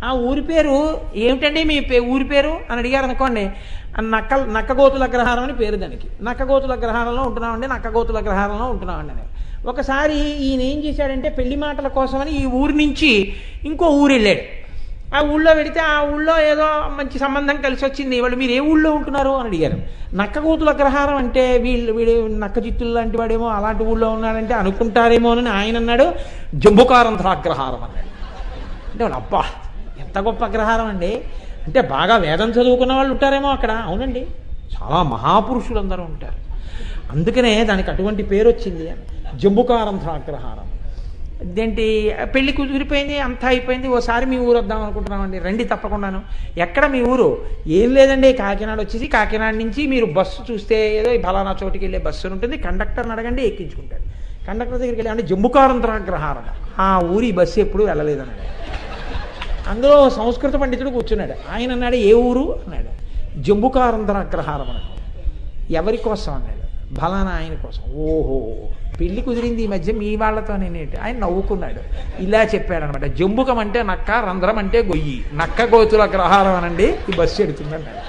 ఆ ఊరి పేరు ఏమిటండి మీ ఊరి పేరు అని అడిగారు అనుకోండి, నక్కగోతుల అగ్రహారం అని పేరు దానికి. నక్కగోతుల అగ్రహారంలో ఉంటున్నామండి, నక్కగోతుల అగ్రహారంలో ఉంటున్నామండి అని. ఒకసారి ఈయన ఏం చేశాడంటే పెళ్లి మాటల కోసమని ఈ ఊరి నుంచి ఇంకో ఊరు వెళ్ళాడు. ఆ ఊళ్ళో వెడితే ఆ ఊళ్ళో ఏదో మంచి సంబంధం కలిసి వచ్చింది. వాళ్ళు మీరు ఏ ఊళ్ళో ఉంటున్నారు అని అడిగారు. నక్కగోతుల అగ్రహారం అంటే వీడు నక్క చిత్తులు లాంటి వాడేమో అలాంటి ఊళ్ళో ఉన్నాడంటే అనుకుంటారేమో అని ఆయన అన్నాడు. జంబుకారంధ్రాగ్రహారం అన్నాడు. అంటే అబ్బా ఎంత గొప్ప అగ్రహారం అండి, అంటే బాగా వేదం చదువుకున్న వాళ్ళు ఉంటారేమో అక్కడ. అవునండి, చాలా మహాపురుషులు అందరూ ఉంటారు, అందుకనే దానికి అటువంటి పేరు వచ్చింది అని. జంబుకారంధ్రాగ్రహారం. ఇదేంటి పెళ్లి కుదిరిపోయింది, అంతా అయిపోయింది, ఓసారి మీ ఊరు వద్దాం అనుకుంటున్నామండి, రండి తప్పకుండాను. ఎక్కడ మీ ఊరు? ఏం లేదండి, కాకినాడ వచ్చేసి కాకినాడ నుంచి మీరు బస్సు చూస్తే ఏదో ఫలానా చోటుకి వెళ్ళే బస్సు ఉంటుంది, కండక్టర్ని అడగండి ఎక్కించుకుంటాడు. కండక్టర్ దగ్గరికి వెళ్ళి అంటే జంబుకారంధ్రాగ్రహారం, ఆ ఊరి బస్సు ఎప్పుడు వెళ్ళలేదన్నాడు. అందులో సంస్కృత పండితుడు కూర్చున్నాడు. ఆయన అన్నాడు ఏ ఊరు అన్నాడు. జంబుకారంధ్రాగ్రహారం అన్నాడు. ఎవరి కోసం అన్నాడు. ఫలానా ఆయన కోసం. ఓహో పెళ్లి కుదిరింది ఈ మధ్య మీ వాళ్ళతో నేనేంటి? ఆయన నవ్వుకున్నాడు, ఇలా చెప్పాడనమాట. జంబుకం అంటే నక్క, రంధ్రం అంటే గొయ్యి, నక్క గోతుల అగ్రహారం అనండి ఈ బస్సు ఎడుతుందన్నాడు.